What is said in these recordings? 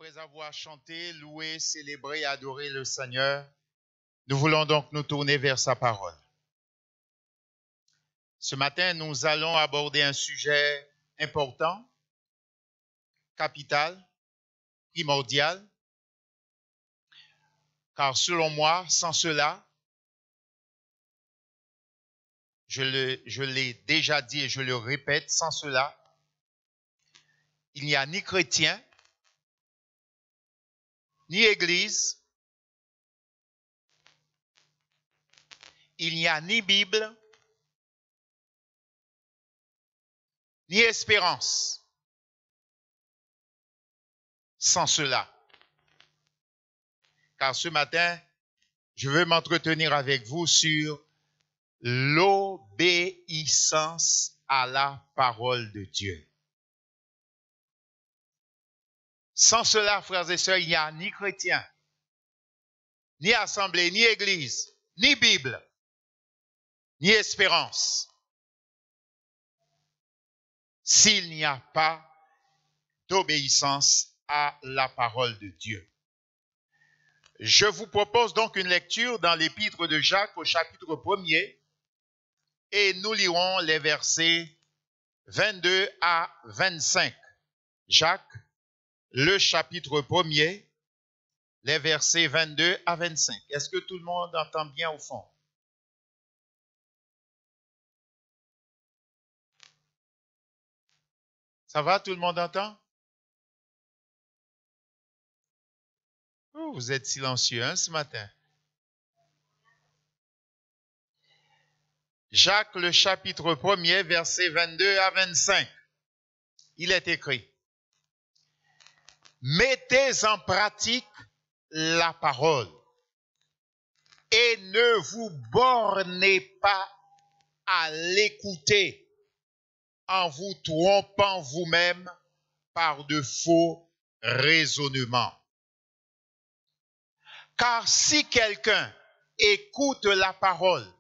Après avoir chanté, loué, célébré et adoré le Seigneur, nous voulons donc nous tourner vers sa parole. Ce matin, nous allons aborder un sujet important, capital, primordial, car selon moi, sans cela, je l'ai déjà dit et je le répète, sans cela, il n'y a ni chrétien, ni église, il n'y a ni Bible, ni espérance. Sans cela. Car ce matin, je veux m'entretenir avec vous sur l'obéissance à la parole de Dieu. Sans cela, frères et sœurs, il n'y a ni chrétien, ni assemblée, ni église, ni Bible, ni espérance. S'il n'y a pas d'obéissance à la parole de Dieu. Je vous propose donc une lecture dans l'épître de Jacques au chapitre 1er et nous lirons les versets 22 à 25. Jacques, le chapitre 1er, les versets 22 à 25. Est-ce que tout le monde entend bien au fond? Ça va, tout le monde entend? Oh, vous êtes silencieux hein, ce matin. Jacques, le chapitre 1er, versets 22 à 25. Il est écrit: mettez en pratique la parole et ne vous bornez pas à l'écouter en vous trompant vous-même par de faux raisonnements. Car si quelqu'un écoute la parole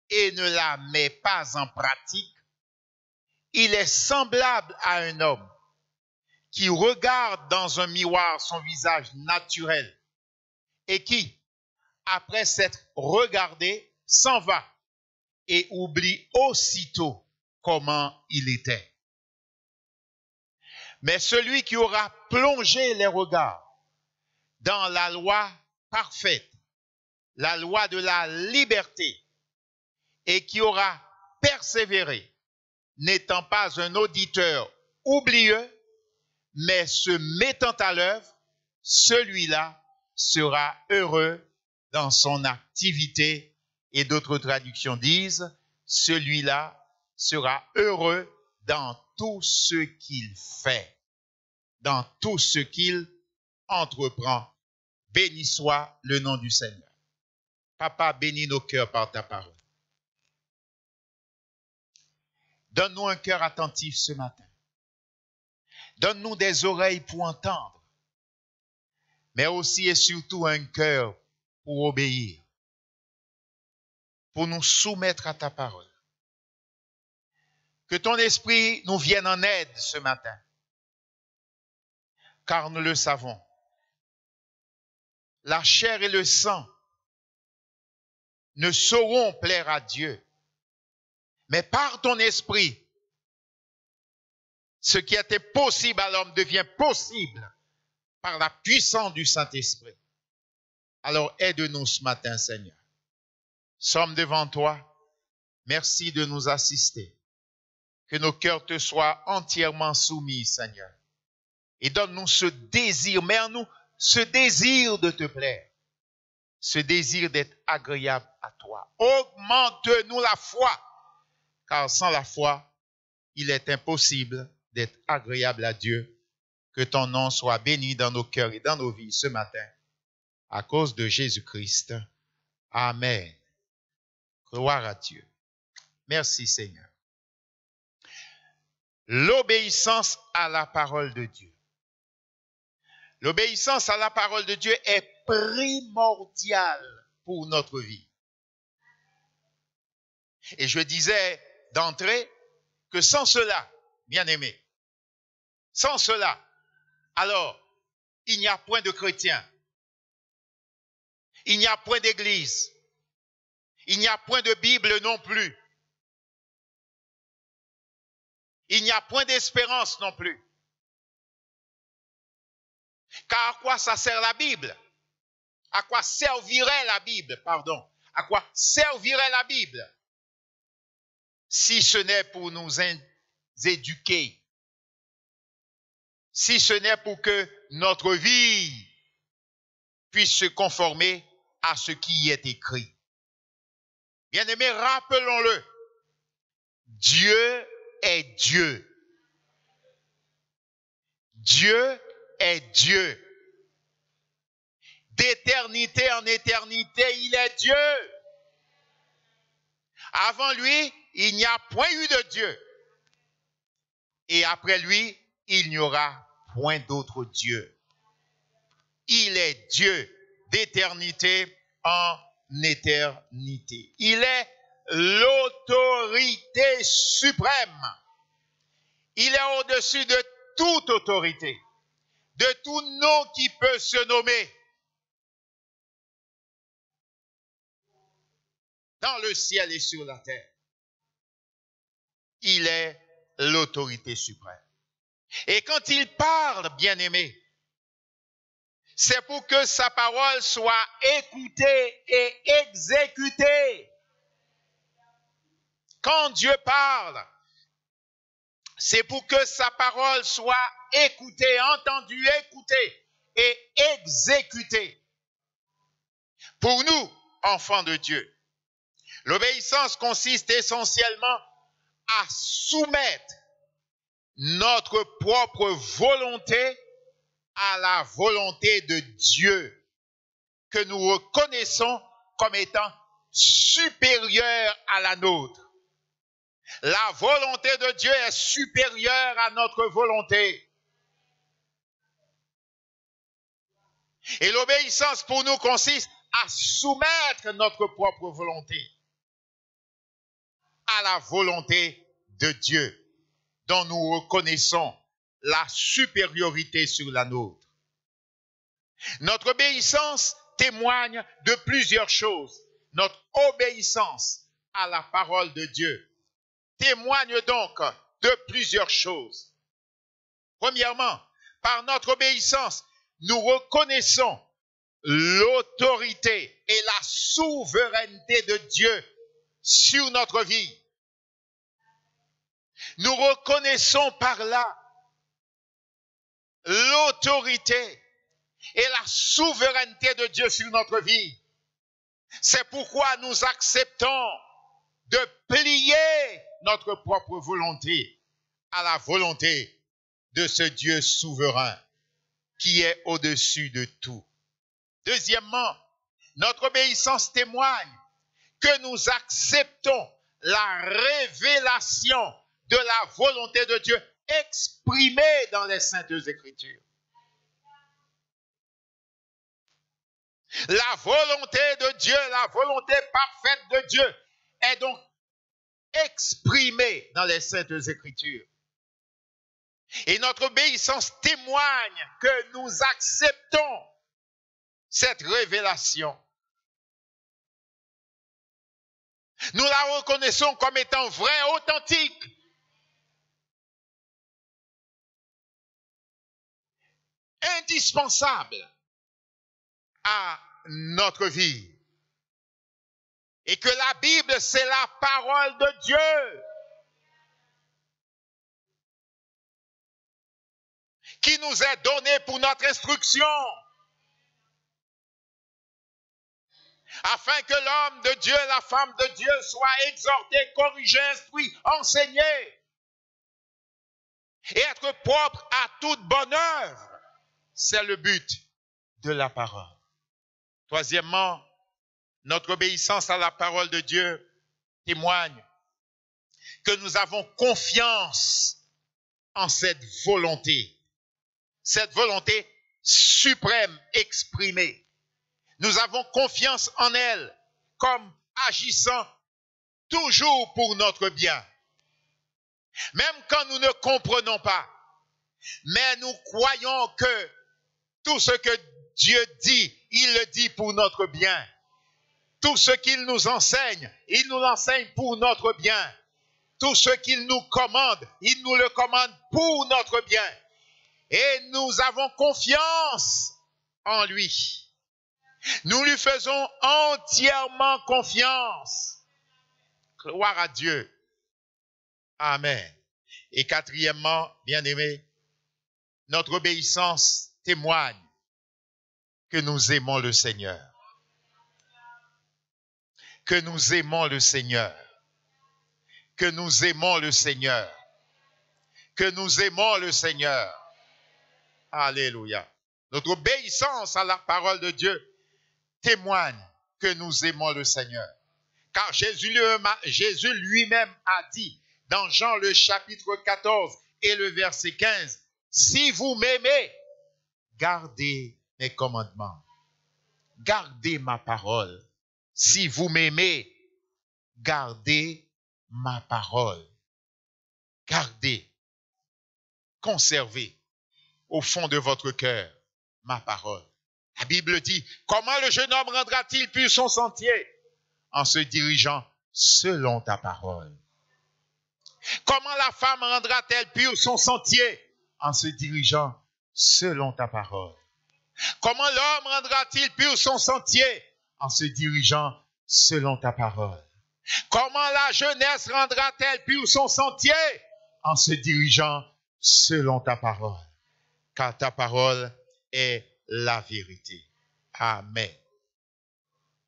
et ne la met pas en pratique, il est semblable à un homme qui regarde dans un miroir son visage naturel et qui, après s'être regardé, s'en va et oublie aussitôt comment il était. Mais celui qui aura plongé les regards dans la loi parfaite, la loi de la liberté, et qui aura persévéré, n'étant pas un auditeur oublieux, mais se mettant à l'œuvre, celui-là sera heureux dans son activité. Et d'autres traductions disent, celui-là sera heureux dans tout ce qu'il fait, dans tout ce qu'il entreprend. Béni soit le nom du Seigneur. Papa, bénis nos cœurs par ta parole. Donne-nous un cœur attentif ce matin. Donne-nous des oreilles pour entendre, mais aussi et surtout un cœur pour obéir, pour nous soumettre à ta parole. Que ton esprit nous vienne en aide ce matin, car nous le savons. La chair et le sang ne sauront plaire à Dieu, mais par ton esprit, ce qui était possible à l'homme devient possible par la puissance du Saint-Esprit. Alors aide-nous ce matin, Seigneur. Sommes devant toi. Merci de nous assister. Que nos cœurs te soient entièrement soumis, Seigneur. Et donne-nous ce désir, mets en nous ce désir de te plaire. Ce désir d'être agréable à toi. Augmente-nous la foi. Car sans la foi, il est impossible d'être agréable à Dieu. Que ton nom soit béni dans nos cœurs et dans nos vies ce matin. À cause de Jésus-Christ. Amen. Gloire à Dieu. Merci Seigneur. L'obéissance à la parole de Dieu. L'obéissance à la parole de Dieu est primordiale pour notre vie. Et je disais d'entrée que sans cela, bien-aimés, sans cela, alors il n'y a point de chrétiens. Il n'y a point d'église. Il n'y a point de Bible non plus. Il n'y a point d'espérance non plus. Car à quoi ça sert la Bible? À quoi servirait la Bible, pardon? À quoi servirait la Bible? Si ce n'est pour nous éduquer, si ce n'est pour que notre vie puisse se conformer à ce qui y est écrit. Bien-aimés, rappelons-le, Dieu est Dieu. Dieu est Dieu. D'éternité en éternité, il est Dieu. Avant lui, il n'y a point eu de Dieu. Et après lui, il n'y aura point d'autre Dieu. Il est Dieu d'éternité en éternité. Il est l'autorité suprême. Il est au-dessus de toute autorité, de tout nom qui peut se nommer. Dans le ciel et sur la terre. Il est l'autorité suprême. Et quand il parle, bien-aimé, c'est pour que sa parole soit écoutée et exécutée. Quand Dieu parle, c'est pour que sa parole soit écoutée, entendue, écoutée et exécutée. Pour nous, enfants de Dieu, l'obéissance consiste essentiellement à soumettre notre propre volonté à la volonté de Dieu, que nous reconnaissons comme étant supérieure à la nôtre. La volonté de Dieu est supérieure à notre volonté. Et l'obéissance pour nous consiste à soumettre notre propre volonté à la volonté de Dieu, dont nous reconnaissons la supériorité sur la nôtre. Notre obéissance témoigne de plusieurs choses. Notre obéissance à la parole de Dieu témoigne donc de plusieurs choses. Premièrement, par notre obéissance, nous reconnaissons l'autorité et la souveraineté de Dieu sur notre vie. Nous reconnaissons par là l'autorité et la souveraineté de Dieu sur notre vie. C'est pourquoi nous acceptons de plier notre propre volonté à la volonté de ce Dieu souverain qui est au-dessus de tout. Deuxièmement, notre obéissance témoigne que nous acceptons la révélation de la volonté de Dieu exprimée dans les Saintes Écritures. La volonté de Dieu, la volonté parfaite de Dieu est donc exprimée dans les Saintes Écritures. Et notre obéissance témoigne que nous acceptons cette révélation. Nous la reconnaissons comme étant vraie, authentique. Indispensable à notre vie. Et que la Bible, c'est la parole de Dieu qui nous est donnée pour notre instruction, afin que l'homme de Dieu, la femme de Dieu soit exhorté, corrigé, instruit, enseigné et être propre à toute bonne œuvre. C'est le but de la parole. Troisièmement, notre obéissance à la parole de Dieu témoigne que nous avons confiance en cette volonté suprême exprimée. Nous avons confiance en elle comme agissant toujours pour notre bien. Même quand nous ne comprenons pas, mais nous croyons que Tout ce que Dieu dit, il le dit pour notre bien. Tout ce qu'il nous enseigne, il nous l'enseigne pour notre bien. Tout ce qu'il nous commande, il nous le commande pour notre bien. Et nous avons confiance en lui. Nous lui faisons entièrement confiance. Gloire à Dieu. Amen. Et quatrièmement, bien-aimés, notre obéissance témoigne que nous aimons le Seigneur. Que nous aimons le Seigneur. Que nous aimons le Seigneur. Que nous aimons le Seigneur. Alléluia. Notre obéissance à la parole de Dieu témoigne que nous aimons le Seigneur. Car Jésus lui-même a dit dans Jean le chapitre 14 et le verset 15, « Si vous m'aimez, gardez mes commandements. Gardez ma parole. Si vous m'aimez, gardez ma parole. » Gardez, conservez au fond de votre cœur ma parole. La Bible dit, comment le jeune homme rendra-t-il pur son sentier? En se dirigeant selon ta parole. Comment la femme rendra-t-elle pur son sentier? En se dirigeant selon ta parole. Comment l'homme rendra-t-il pur son sentier? En se dirigeant selon ta parole. Comment la jeunesse rendra-t-elle pur son sentier? En se dirigeant selon ta parole. Car ta parole est la vérité. Amen.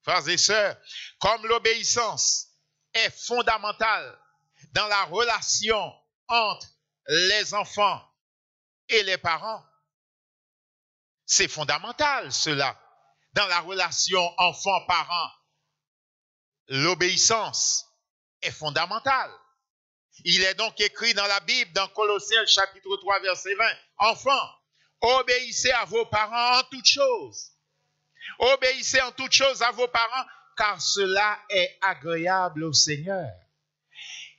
Frères et sœurs, comme l'obéissance est fondamentale dans la relation entre les enfants et les parents, c'est fondamental cela. Dans la relation enfant-parent, l'obéissance est fondamentale. Il est donc écrit dans la Bible, dans Colossiens chapitre 3, verset 20, « Enfants, obéissez à vos parents en toutes choses. Obéissez en toutes choses à vos parents, car cela est agréable au Seigneur. »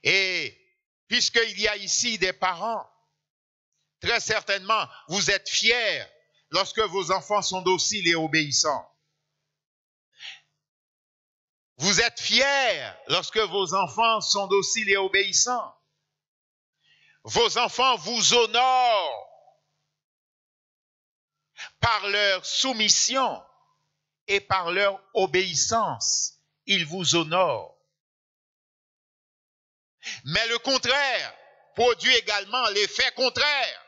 Et puisqu'il y a ici des parents, très certainement, vous êtes fiers lorsque vos enfants sont dociles et obéissants. Vous êtes fiers lorsque vos enfants sont dociles et obéissants. Vos enfants vous honorent par leur soumission et par leur obéissance. Ils vous honorent. Mais le contraire produit également l'effet contraire.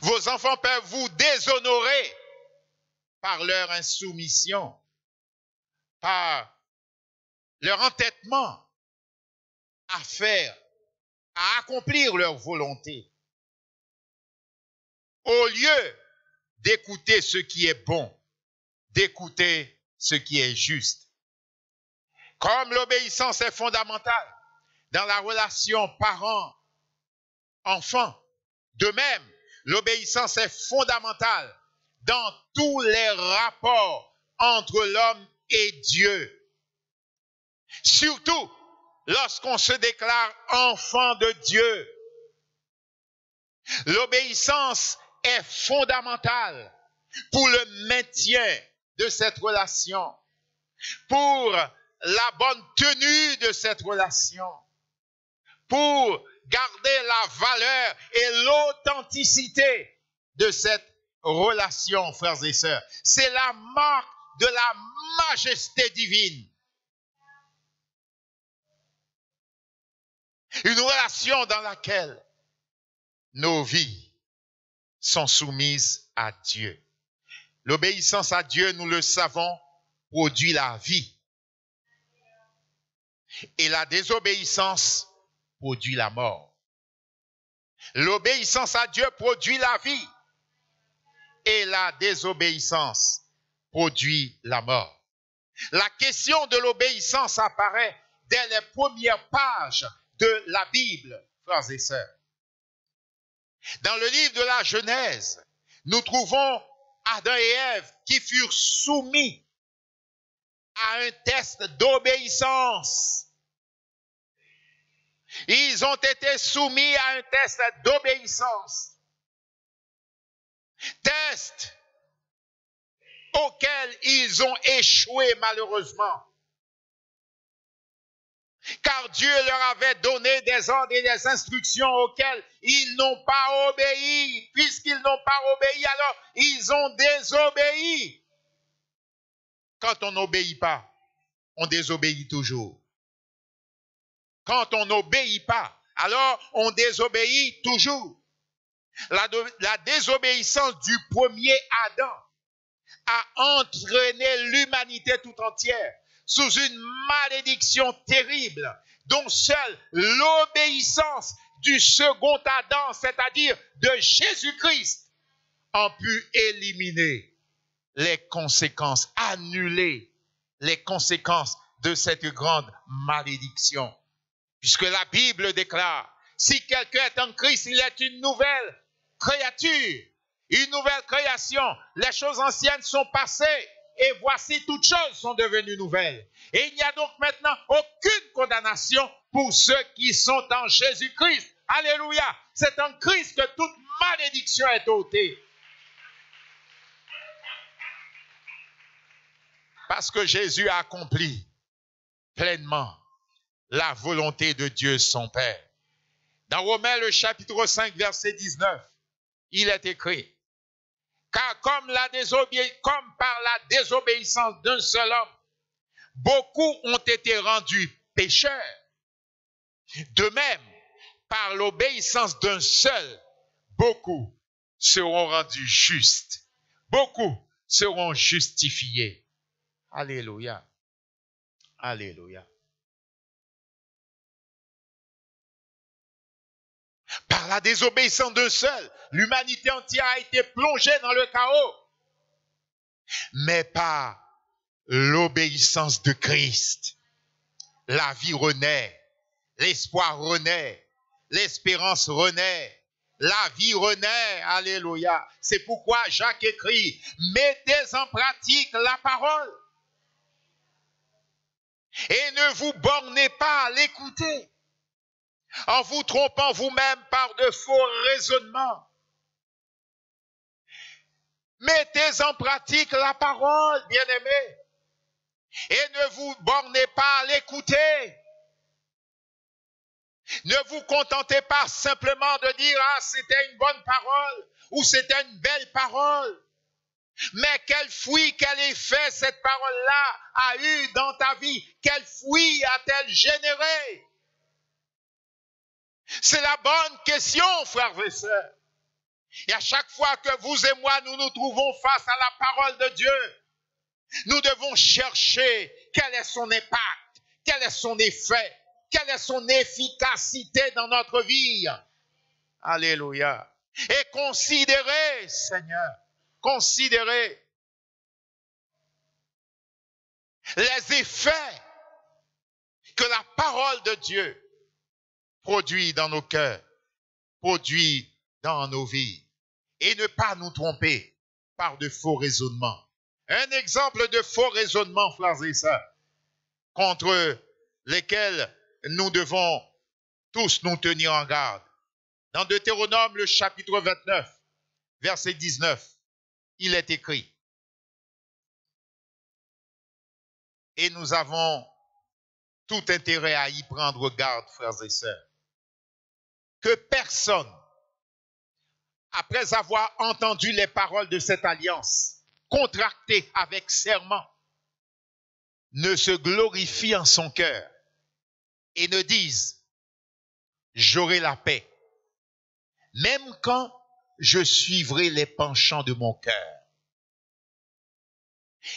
Vos enfants peuvent vous déshonorer par leur insoumission, par leur entêtement à accomplir leur volonté. Au lieu d'écouter ce qui est bon, d'écouter ce qui est juste. Comme l'obéissance est fondamentale dans la relation parent-enfant, de même, l'obéissance est fondamentale dans tous les rapports entre l'homme et Dieu. Surtout lorsqu'on se déclare enfant de Dieu. L'obéissance est fondamentale pour le maintien de cette relation, pour la bonne tenue de cette relation, pour garder la valeur et l'authenticité de cette relation, frères et sœurs. C'est la marque de la majesté divine. Une relation dans laquelle nos vies sont soumises à Dieu. L'obéissance à Dieu, nous le savons, produit la vie. Et la désobéissance produit la mort. L'obéissance à Dieu produit la vie. Et la désobéissance produit la mort. La question de l'obéissance apparaît dès les premières pages de la Bible, frères et sœurs. Dans le livre de la Genèse, nous trouvons Adam et Ève qui furent soumis à un test d'obéissance. Ils ont été soumis à un test d'obéissance. Test auxquels ils ont échoué malheureusement. Car Dieu leur avait donné des ordres et des instructions auxquelles ils n'ont pas obéi. Puisqu'ils n'ont pas obéi, alors ils ont désobéi. Quand on n'obéit pas, on désobéit toujours. Quand on n'obéit pas, alors on désobéit toujours. La désobéissance du premier Adam a entraîné l'humanité tout entière sous une malédiction terrible dont seule l'obéissance du second Adam, c'est-à-dire de Jésus-Christ, a pu éliminer les conséquences, annuler les conséquences de cette grande malédiction. Puisque la Bible déclare, si quelqu'un est en Christ, il est une nouvelle créature, une nouvelle création. Les choses anciennes sont passées et voici toutes choses sont devenues nouvelles. Et il n'y a donc maintenant aucune condamnation pour ceux qui sont en Jésus-Christ. Alléluia! C'est en Christ que toute malédiction est ôtée. Parce que Jésus a accompli pleinement la volonté de Dieu son Père. Dans Romains le chapitre 5 verset 19, il est écrit, car comme par la désobéissance d'un seul homme, beaucoup ont été rendus pécheurs. De même, par l'obéissance d'un seul, beaucoup seront rendus justes. Beaucoup seront justifiés. Alléluia. Alléluia. Par la désobéissance d'un seul, l'humanité entière a été plongée dans le chaos. Mais par l'obéissance de Christ, la vie renaît, l'espoir renaît, l'espérance renaît, la vie renaît. Alléluia. C'est pourquoi Jacques écrit, mettez en pratique la parole et ne vous bornez pas à l'écouter, en vous trompant vous-même par de faux raisonnements. Mettez en pratique la parole, bien-aimés, et ne vous bornez pas à l'écouter. Ne vous contentez pas simplement de dire « Ah, c'était une bonne parole » ou « C'était une belle parole ». Mais quel fruit, quel effet cette parole-là a eu dans ta vie? Quel fruit a-t-elle généré? C'est la bonne question, frères et sœurs. Et à chaque fois que vous et moi, nous nous trouvons face à la parole de Dieu, nous devons chercher quel est son impact, quel est son effet, quelle est son efficacité dans notre vie. Alléluia. Et considérez, Seigneur, considérez les effets que la parole de Dieu produit dans nos cœurs, produit dans nos vies. Et ne pas nous tromper par de faux raisonnements. Un exemple de faux raisonnements, frères et sœurs, contre lesquels nous devons tous nous tenir en garde. Dans Deutéronome, le chapitre 29, verset 19, il est écrit, et nous avons tout intérêt à y prendre garde, frères et sœurs, que personne, après avoir entendu les paroles de cette alliance, contractée avec serment, ne se glorifie en son cœur et ne dise, j'aurai la paix, même quand je suivrai les penchants de mon cœur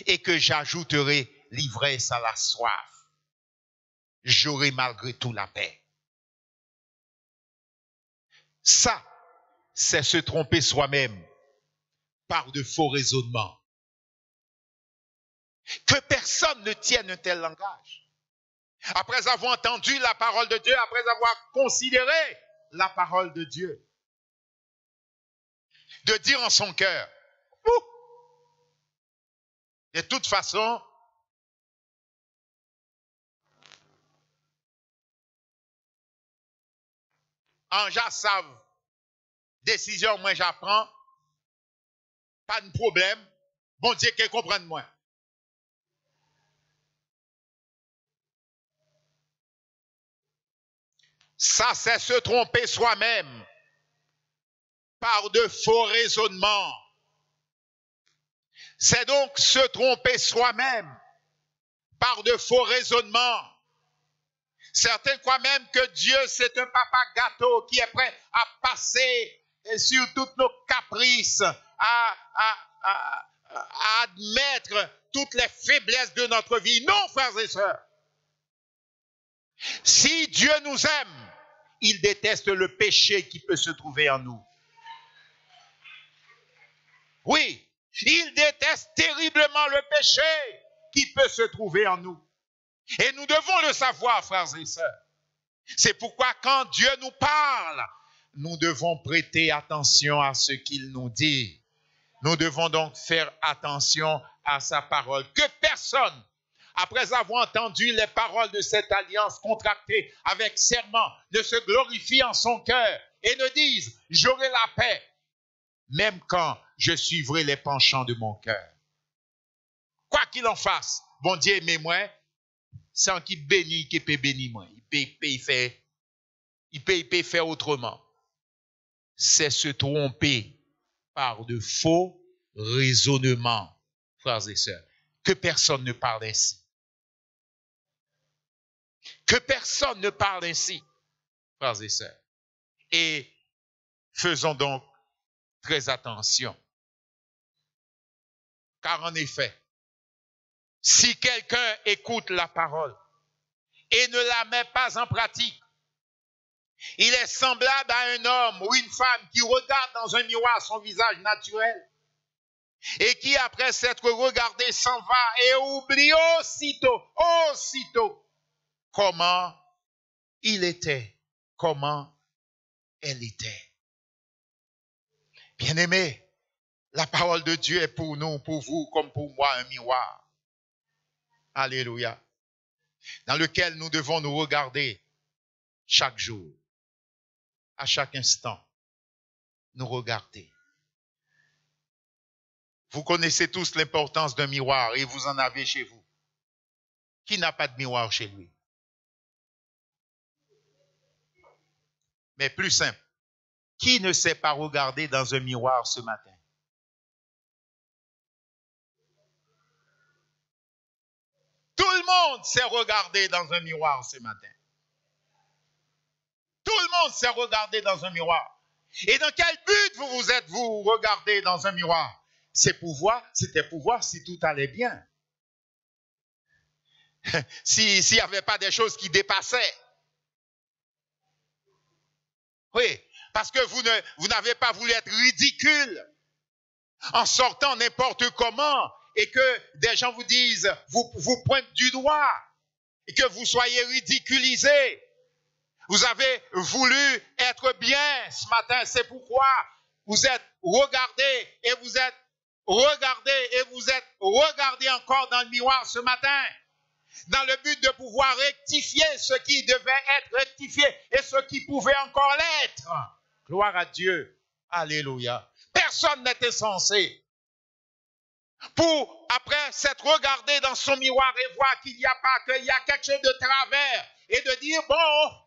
et que j'ajouterai l'ivresse à la soif, j'aurai malgré tout la paix. Ça, c'est se tromper soi-même par de faux raisonnements. Que personne ne tienne un tel langage. Après avoir entendu la parole de Dieu, après avoir considéré la parole de Dieu, de dire en son cœur, de toute façon, en savent, décision, moi j'apprends, pas de problème, Bon Dieu, qu'elle comprenne moi. Ça, c'est se tromper soi-même par de faux raisonnements. C'est donc se tromper soi-même par de faux raisonnements. Certains croient même que Dieu, c'est un papa gâteau qui est prêt à passer sur toutes nos caprices, à admettre toutes les faiblesses de notre vie. Non, frères et sœurs. Si Dieu nous aime, il déteste le péché qui peut se trouver en nous. Oui, il déteste terriblement le péché qui peut se trouver en nous. Et nous devons le savoir, frères et sœurs. C'est pourquoi quand Dieu nous parle, nous devons prêter attention à ce qu'il nous dit. Nous devons donc faire attention à sa parole. Que personne, après avoir entendu les paroles de cette alliance contractée avec serment, ne se glorifie en son cœur et ne dise « J'aurai la paix », même quand je suivrai les penchants de mon cœur. Quoi qu'il en fasse, bon Dieu aimez-moi, sans qu'il bénisse, qu'il peut bénir moi. Il peut faire autrement. C'est se tromper par de faux raisonnements, frères et sœurs. Que personne ne parle ainsi. Que personne ne parle ainsi, frères et sœurs. Et faisons donc très attention. Car en effet, si quelqu'un écoute la parole et ne la met pas en pratique, il est semblable à un homme ou une femme qui regarde dans un miroir son visage naturel et qui, après s'être regardé, s'en va et oublie aussitôt, comment il était, comment elle était. Bien-aimés, la parole de Dieu est pour nous, pour vous, comme pour moi, un miroir. Alléluia. Dans lequel nous devons nous regarder chaque jour, à chaque instant, nous regarder. Vous connaissez tous l'importance d'un miroir et vous en avez chez vous. Qui n'a pas de miroir chez lui? Mais plus simple, qui ne sait pas regarder dans un miroir ce matin? Tout le monde sait regarder dans un miroir ce matin. Tout le monde sait regarder dans un miroir. Et dans quel but vous regardez dans un miroir? C'était pour voir si tout allait bien. S'il n'y avait pas des choses qui dépassaient. Oui, parce que vous n'avez pas voulu être ridicule en sortant n'importe comment et que des gens vous disent, vous pointent du doigt et que vous soyez ridiculisés. Vous avez voulu être bien ce matin, c'est pourquoi vous êtes regardés et vous êtes regardés et vous êtes regardés encore dans le miroir ce matin, dans le but de pouvoir rectifier ce qui devait être rectifié et ce qui pouvait encore l'être. Gloire à Dieu. Alléluia. Personne n'était censé pour, après s'être regardé dans son miroir et voir qu'il y a quelque chose de travers et de dire, bon,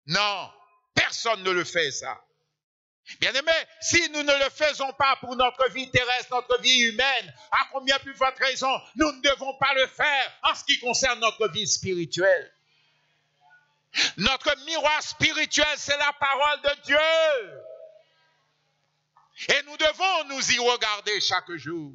non, personne ne le fait ça. Bien-aimés, si nous ne le faisons pas pour notre vie terrestre, notre vie humaine, à combien plus forte raison, nous ne devons pas le faire en ce qui concerne notre vie spirituelle. Notre miroir spirituel, c'est la parole de Dieu. Et nous devons nous y regarder chaque jour.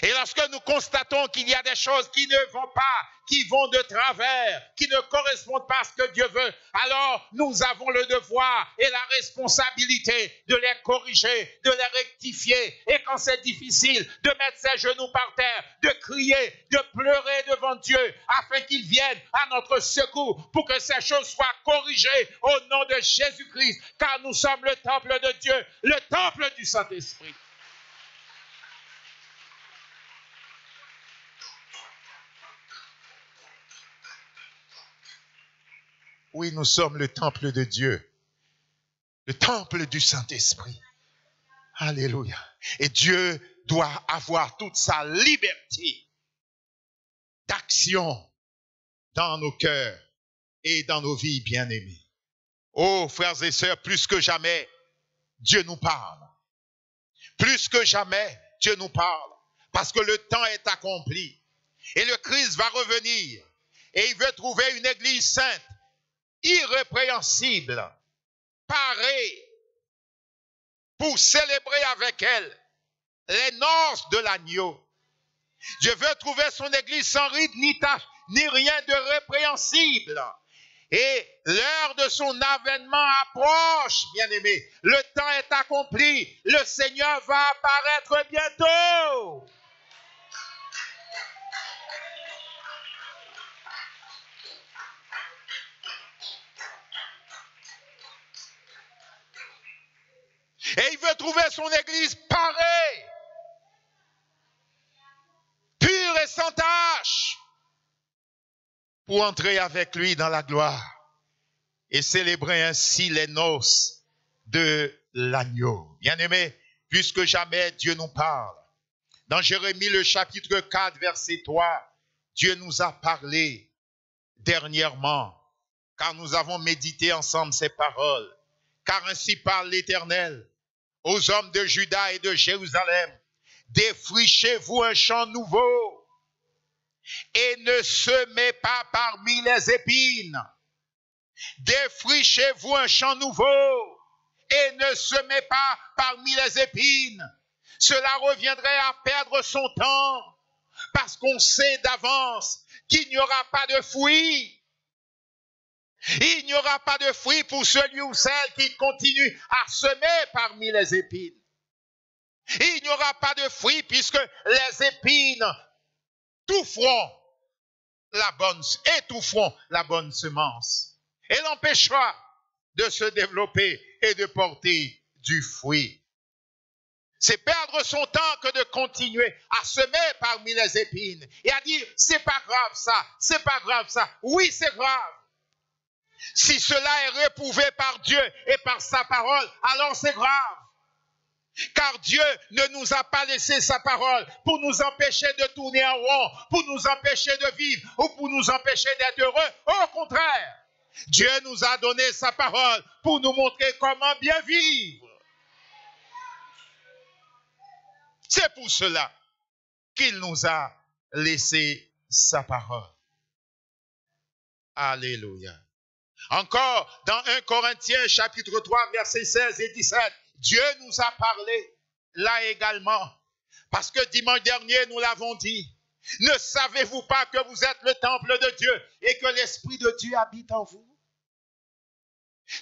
Et lorsque nous constatons qu'il y a des choses qui ne vont pas, qui vont de travers, qui ne correspondent pas à ce que Dieu veut, alors nous avons le devoir et la responsabilité de les corriger, de les rectifier. Et quand c'est difficile, de mettre ses genoux par terre, de crier, de pleurer devant Dieu, afin qu'il vienne à notre secours pour que ces choses soient corrigées au nom de Jésus-Christ, car nous sommes le temple de Dieu, le temple du Saint-Esprit. Oui, nous sommes le temple de Dieu, le temple du Saint-Esprit. Alléluia. Et Dieu doit avoir toute sa liberté d'action dans nos cœurs et dans nos vies bien-aimées. Oh, frères et sœurs, plus que jamais, Dieu nous parle. Plus que jamais, Dieu nous parle. Parce que le temps est accompli. Et le Christ va revenir. Et il veut trouver une église sainte, irrépréhensible, parée, pour célébrer avec elle les noces de l'agneau. Dieu veut trouver son église sans ride, ni tache, ni rien de répréhensible. Et l'heure de son avènement approche, bien-aimés. Le temps est accompli. Le Seigneur va apparaître bientôt. Et il veut trouver son église parée, pure et sans tache, pour entrer avec lui dans la gloire et célébrer ainsi les noces de l'agneau. Bien-aimés, plus que jamais, Dieu nous parle. Dans Jérémie, le chapitre 4, verset 3, Dieu nous a parlé dernièrement, car nous avons médité ensemble ces paroles. Car ainsi parle l'Éternel aux hommes de Juda et de Jérusalem. Défrichez-vous un champ nouveau et ne semez pas parmi les épines. Défrichez-vous un champ nouveau et ne semez pas parmi les épines. Cela reviendrait à perdre son temps parce qu'on sait d'avance qu'il n'y aura pas de fruits. Il n'y aura pas de fruits pour celui ou celle qui continue à semer parmi les épines. Il n'y aura pas de fruits puisque les épines étoufferont la bonne semence et l'empêchera de se développer et de porter du fruit. C'est perdre son temps que de continuer à semer parmi les épines et à dire c'est pas grave ça, c'est pas grave ça. Oui, c'est grave. Si cela est réprouvé par Dieu et par sa parole, alors c'est grave. Car Dieu ne nous a pas laissé sa parole pour nous empêcher de tourner en rond, pour nous empêcher de vivre ou pour nous empêcher d'être heureux. Au contraire, Dieu nous a donné sa parole pour nous montrer comment bien vivre. C'est pour cela qu'il nous a laissé sa parole. Alléluia. Encore, dans 1 Corinthiens, chapitre 3, versets 16 et 17, Dieu nous a parlé, là également, parce que dimanche dernier, nous l'avons dit, ne savez-vous pas que vous êtes le temple de Dieu et que l'Esprit de Dieu habite en vous?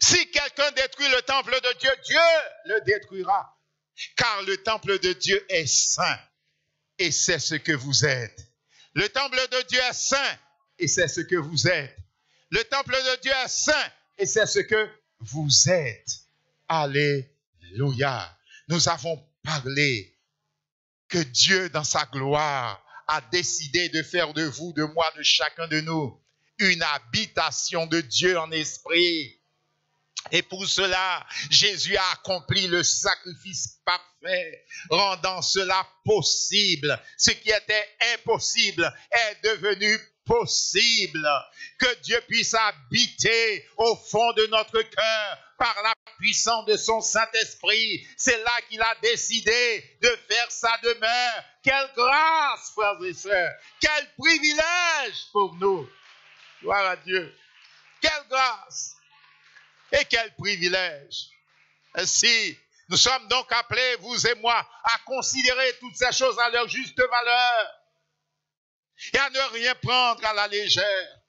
Si quelqu'un détruit le temple de Dieu, Dieu le détruira, car le temple de Dieu est saint et c'est ce que vous êtes. Le temple de Dieu est saint et c'est ce que vous êtes. Le temple de Dieu est saint et c'est ce que vous êtes. Alléluia. Nous avons parlé que Dieu, dans sa gloire, a décidé de faire de vous, de moi, de chacun de nous, une habitation de Dieu en esprit. Et pour cela, Jésus a accompli le sacrifice parfait, rendant cela possible. Ce qui était impossible est devenu possible. Que Dieu puisse habiter au fond de notre cœur par la puissance de son Saint-Esprit. C'est là qu'il a décidé de faire sa demeure. Quelle grâce, frères et sœurs. Quel privilège pour nous. Gloire à Dieu. Quelle grâce. Et quel privilège. Ainsi, nous sommes donc appelés, vous et moi, à considérer toutes ces choses à leur juste valeur et à ne rien prendre à la légère.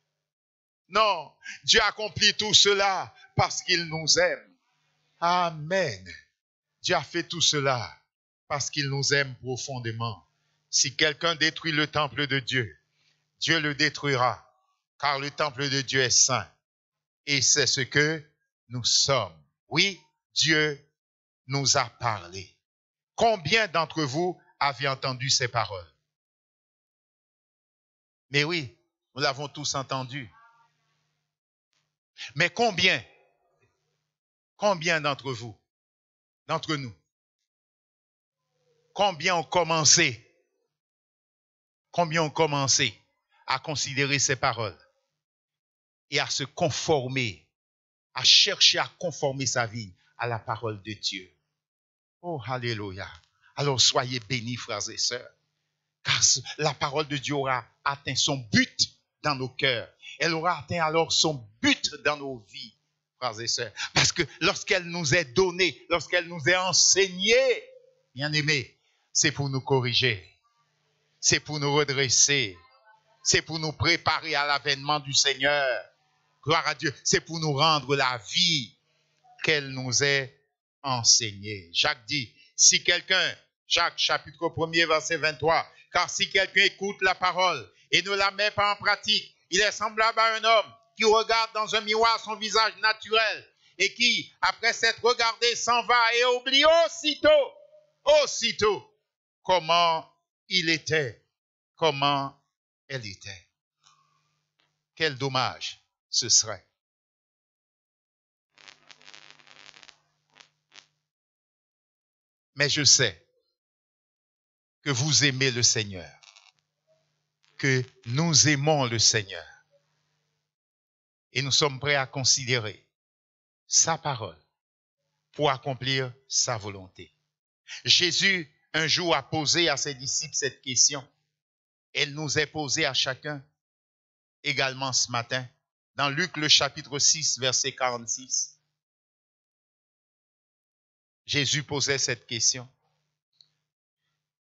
Non, Dieu accomplit tout cela parce qu'il nous aime. Amen. Dieu a fait tout cela parce qu'il nous aime profondément. Si quelqu'un détruit le temple de Dieu, Dieu le détruira, car le temple de Dieu est saint. Et c'est ce que nous sommes. Oui, Dieu nous a parlé. Combien d'entre vous avez entendu ces paroles? Mais oui, nous l'avons tous entendu. Mais combien d'entre vous, d'entre nous, Combien ont commencé à considérer ces paroles et à se conformer, à chercher à conformer sa vie à la parole de Dieu. Oh, alléluia. Alors soyez bénis, frères et sœurs, car la parole de Dieu aura atteint son but dans nos cœurs. Elle aura atteint alors son but dans nos vies, frères et sœurs. Parce que lorsqu'elle nous est donnée, lorsqu'elle nous est enseignée, bien-aimés, c'est pour nous corriger, c'est pour nous redresser, c'est pour nous préparer à l'avènement du Seigneur. Gloire à Dieu, c'est pour nous rendre la vie qu'elle nous est enseignée. Jacques dit, si quelqu'un, Jacques chapitre 1er verset 23, car si quelqu'un écoute la parole et ne la met pas en pratique, il est semblable à un homme qui regarde dans un miroir son visage naturel et qui, après s'être regardé, s'en va et oublie aussitôt, comment il était, comment elle était. Quel dommage ce serait. Mais je sais que vous aimez le Seigneur, que nous aimons le Seigneur et nous sommes prêts à considérer sa parole pour accomplir sa volonté. Jésus, un jour, a posé à ses disciples cette question. Elle nous est posée à chacun également ce matin, dans Luc le chapitre 6, verset 46. Jésus posait cette question.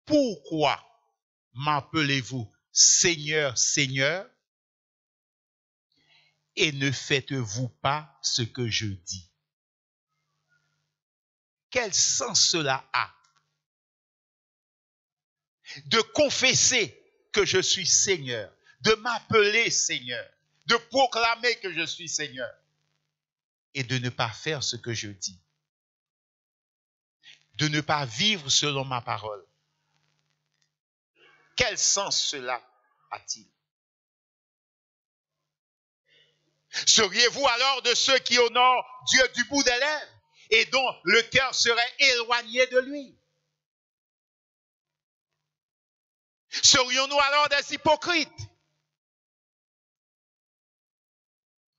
Pourquoi m'appelez-vous Seigneur, Seigneur, et ne faites-vous pas ce que je dis? Quel sens cela a de confesser que je suis Seigneur, de m'appeler Seigneur, de proclamer que je suis Seigneur et de ne pas faire ce que je dis, de ne pas vivre selon ma parole? Quel sens cela a-t-il? Seriez-vous alors de ceux qui honorent Dieu du bout des lèvres et dont le cœur serait éloigné de lui? Serions-nous alors des hypocrites?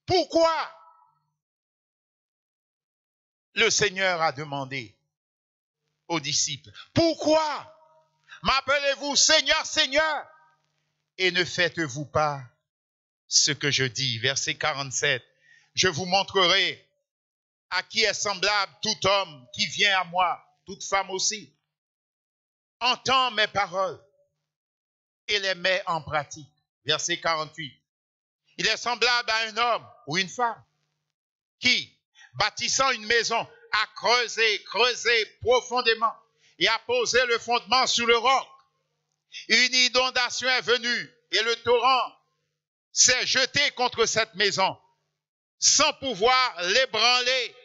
Pourquoi le Seigneur a demandé aux disciples, pourquoi m'appelez-vous Seigneur, Seigneur, et ne faites-vous pas ce que je dis? Verset 47, je vous montrerai à qui est semblable tout homme qui vient à moi, toute femme aussi. Entends mes paroles et les met en pratique. Verset 48. Il est semblable à un homme ou une femme qui, bâtissant une maison, a creusé profondément et a posé le fondement sur le roc. Une inondation est venue et le torrent s'est jeté contre cette maison sans pouvoir l'ébranler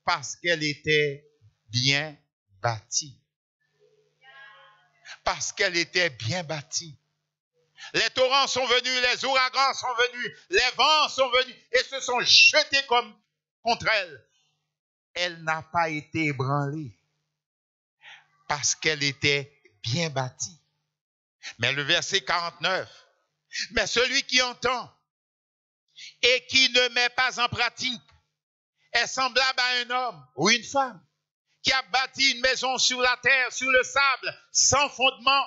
parce qu'elle était bien bâtie. Parce qu'elle était bien bâtie. Les torrents sont venus, les ouragans sont venus, les vents sont venus et se sont jetés contre elle. Elle n'a pas été ébranlée parce qu'elle était bien bâtie. Mais le verset 49, mais celui qui entend et qui ne met pas en pratique est semblable à un homme ou une femme qui a bâti une maison sur la terre, sur le sable, sans fondement.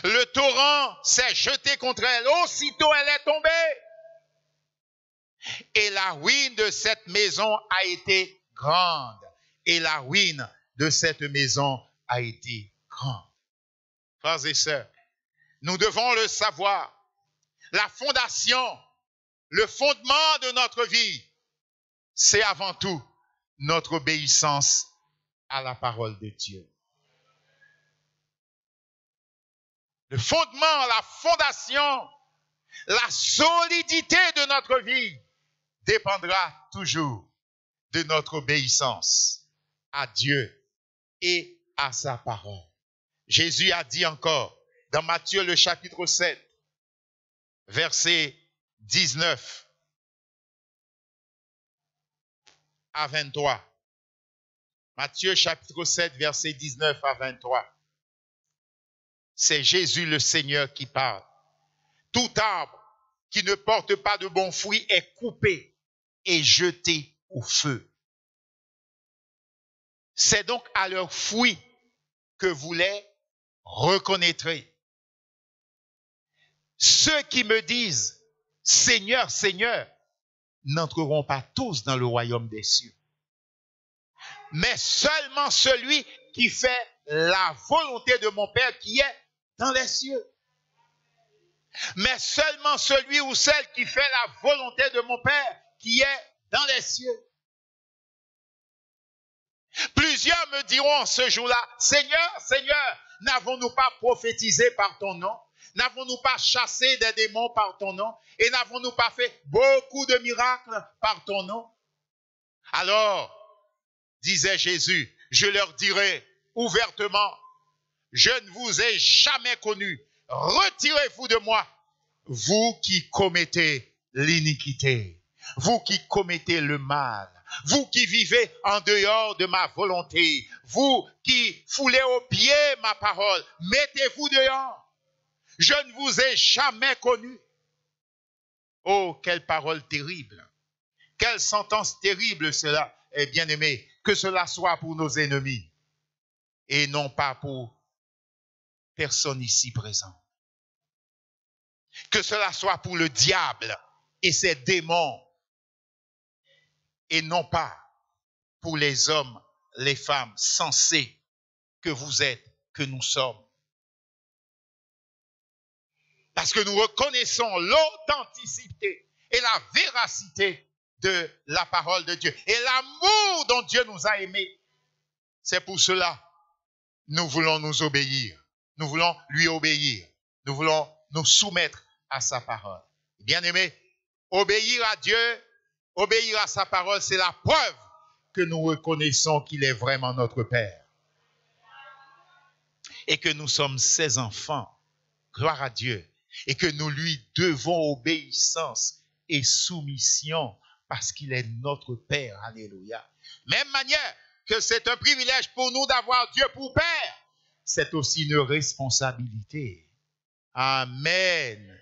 Le torrent s'est jeté contre elle. Aussitôt, elle est tombée. Et la ruine de cette maison a été grande. Et la ruine de cette maison a été grande. Frères et sœurs, nous devons le savoir. La fondation, le fondement de notre vie, c'est avant tout notre obéissance à la parole de Dieu. Le fondement, la fondation, la solidité de notre vie dépendra toujours de notre obéissance à Dieu et à sa parole. Jésus a dit encore dans Matthieu le chapitre 7, verset 19 à 23. Matthieu chapitre 7, versets 19 à 23. C'est Jésus le Seigneur qui parle. Tout arbre qui ne porte pas de bons fruits est coupé et jeté au feu. C'est donc à leurs fruits que vous les reconnaîtrez. Ceux qui me disent « Seigneur, Seigneur » n'entreront pas tous dans le royaume des cieux, mais seulement celui qui fait la volonté de mon Père qui est dans les cieux. Mais seulement celui ou celle qui fait la volonté de mon Père qui est dans les cieux. Plusieurs me diront ce jour-là, Seigneur, Seigneur, n'avons-nous pas prophétisé par ton nom? N'avons-nous pas chassé des démons par ton nom? Et n'avons-nous pas fait beaucoup de miracles par ton nom? Alors, disait Jésus, je leur dirai ouvertement, je ne vous ai jamais connu. Retirez-vous de moi, vous qui commettez l'iniquité, vous qui commettez le mal, vous qui vivez en dehors de ma volonté, vous qui foulez aux pieds ma parole, mettez-vous dehors. Je ne vous ai jamais connu. Oh, quelle parole terrible. Quelle sentence terrible cela est, bien-aimé. Que cela soit pour nos ennemis et non pas pour personne ici présent. Que cela soit pour le diable et ses démons et non pas pour les hommes, les femmes sensés que vous êtes, que nous sommes. Parce que nous reconnaissons l'authenticité et la véracité de la parole de Dieu et l'amour dont Dieu nous a aimés. C'est pour cela nous voulons nous obéir. Nous voulons lui obéir. Nous voulons nous soumettre à sa parole. Bien-aimés, obéir à Dieu, obéir à sa parole, c'est la preuve que nous reconnaissons qu'il est vraiment notre Père. Et que nous sommes ses enfants. Gloire à Dieu. Et que nous lui devons obéissance et soumission parce qu'il est notre Père. Alléluia. Même manière que c'est un privilège pour nous d'avoir Dieu pour Père, c'est aussi une responsabilité. Amen.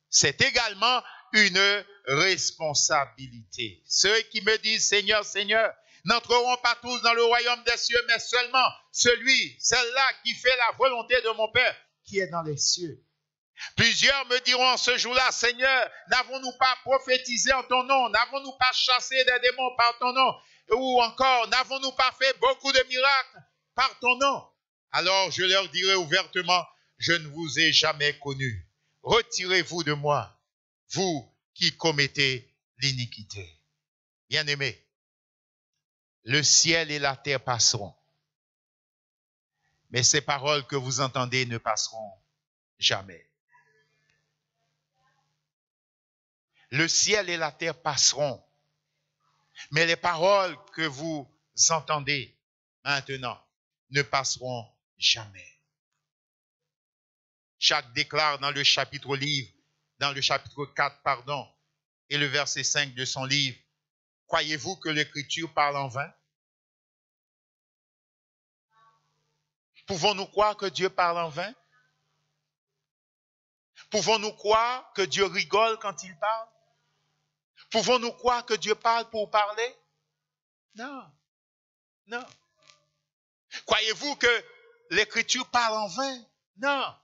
C'est également une responsabilité. Ceux qui me disent Seigneur, Seigneur, n'entreront pas tous dans le royaume des cieux, mais seulement celle-là qui fait la volonté de mon Père qui est dans les cieux. Plusieurs me diront ce jour-là, Seigneur, n'avons-nous pas prophétisé en ton nom? N'avons-nous pas chassé des démons par ton nom? Ou encore, n'avons-nous pas fait beaucoup de miracles par ton nom? Alors je leur dirai ouvertement, je ne vous ai jamais connu. Retirez-vous de moi, vous qui commettez l'iniquité. Bien-aimés, le ciel et la terre passeront, mais ces paroles que vous entendez ne passeront jamais. Le ciel et la terre passeront, mais les paroles que vous entendez maintenant ne passeront jamais. Jacques déclare dans le chapitre 4, et le verset 5 de son livre, croyez-vous que l'Écriture parle en vain? Pouvons-nous croire que Dieu parle en vain? Pouvons-nous croire que Dieu rigole quand il parle? Pouvons-nous croire que Dieu parle pour parler? Non. Non. Croyez-vous que l'Écriture parle en vain? Non.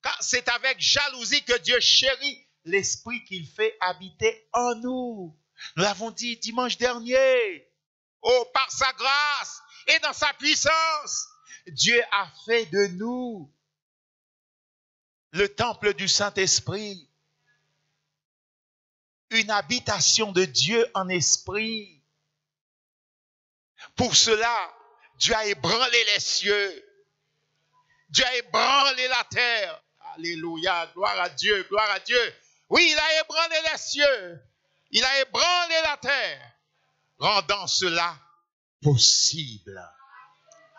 Car c'est avec jalousie que Dieu chérit l'esprit qu'il fait habiter en nous. Nous l'avons dit dimanche dernier. Oh, par sa grâce et dans sa puissance, Dieu a fait de nous le temple du Saint-Esprit. Une habitation de Dieu en esprit. Pour cela, Dieu a ébranlé les cieux. Dieu a ébranlé la terre. Alléluia, gloire à Dieu, gloire à Dieu. Oui, il a ébranlé les cieux. Il a ébranlé la terre, rendant cela possible.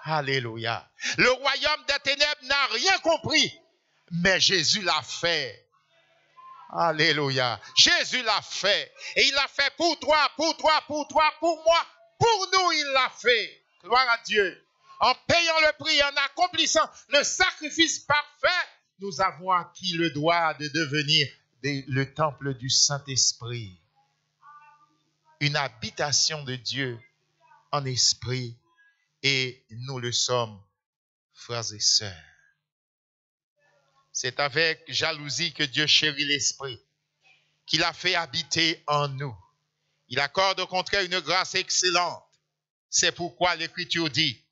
Alléluia. Le royaume des ténèbres n'a rien compris, mais Jésus l'a fait. Alléluia. Jésus l'a fait. Et il l'a fait pour toi, pour moi. Pour nous, il l'a fait. Gloire à Dieu. En payant le prix, en accomplissant le sacrifice parfait, nous avons acquis le droit de devenir le temple du Saint-Esprit. Une habitation de Dieu en esprit, et nous le sommes, frères et sœurs. C'est avec jalousie que Dieu chérit l'esprit, qu'il a fait habiter en nous. Il accorde au contraire une grâce excellente. C'est pourquoi l'Écriture dit,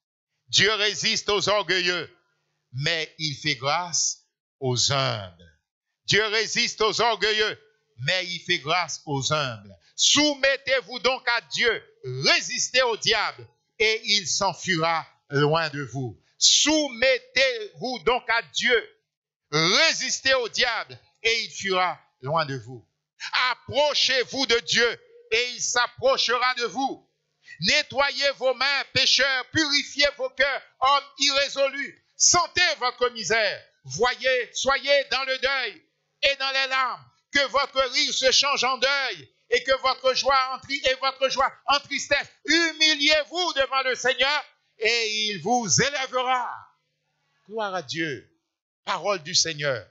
Dieu résiste aux orgueilleux, mais il fait grâce aux humbles. Dieu résiste aux orgueilleux, mais il fait grâce aux humbles. Soumettez-vous donc à Dieu, résistez au diable, et il s'enfuira loin de vous. Soumettez-vous donc à Dieu, résistez au diable, et il fuira loin de vous. Approchez-vous de Dieu, et il s'approchera de vous. Nettoyez vos mains, pécheurs, purifiez vos cœurs, hommes irrésolus. Sentez votre misère. Voyez, soyez dans le deuil et dans les larmes. Que votre rire se change en deuil et que votre joie en tristesse. Humiliez-vous devant le Seigneur et il vous élèvera. Gloire à Dieu. Parole du Seigneur.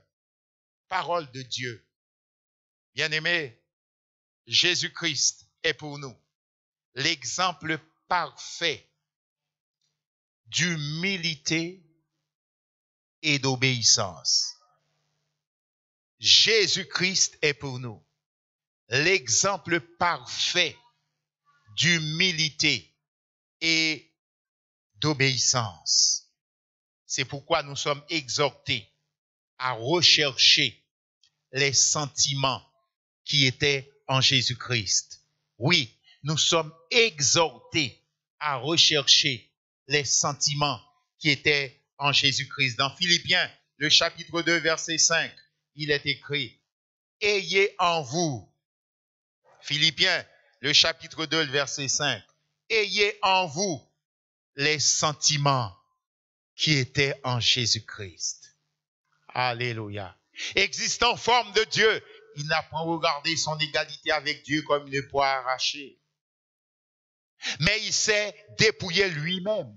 Parole de Dieu. Bien-aimés, Jésus-Christ est pour nous l'exemple parfait d'humilité et d'obéissance. Jésus-Christ est pour nous l'exemple parfait d'humilité et d'obéissance. C'est pourquoi nous sommes exhortés à rechercher les sentiments qui étaient en Jésus-Christ. Oui, nous sommes exhortés à rechercher les sentiments qui étaient en Jésus-Christ. Dans Philippiens, le chapitre 2, verset 5, il est écrit, « Ayez en vous » Philippiens, le chapitre 2, le verset 5. Ayez en vous les sentiments qui étaient en Jésus-Christ. Alléluia. Existant en forme de Dieu, il n'a pas regardé son égalité avec Dieu comme une proie arrachée. Mais il s'est dépouillé lui-même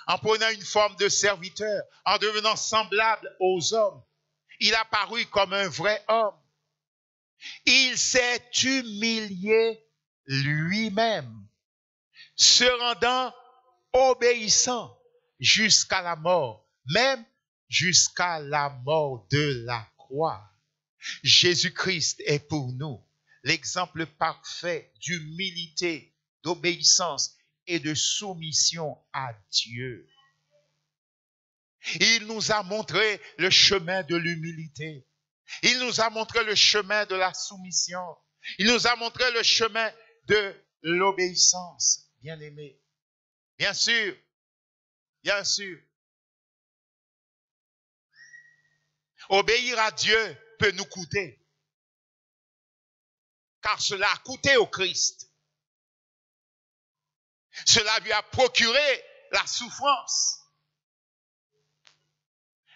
en prenant une forme de serviteur, en devenant semblable aux hommes. Il a paru comme un vrai homme. Il s'est humilié lui-même, se rendant obéissant jusqu'à la mort, même jusqu'à la mort de la croix. Jésus-Christ est pour nous l'exemple parfait d'humilité, d'obéissance et de soumission à Dieu. Il nous a montré le chemin de l'humilité. Il nous a montré le chemin de la soumission. Il nous a montré le chemin de l'obéissance. Bien-aimés, bien sûr, obéir à Dieu peut nous coûter. Car cela a coûté au Christ. Cela lui a procuré la souffrance.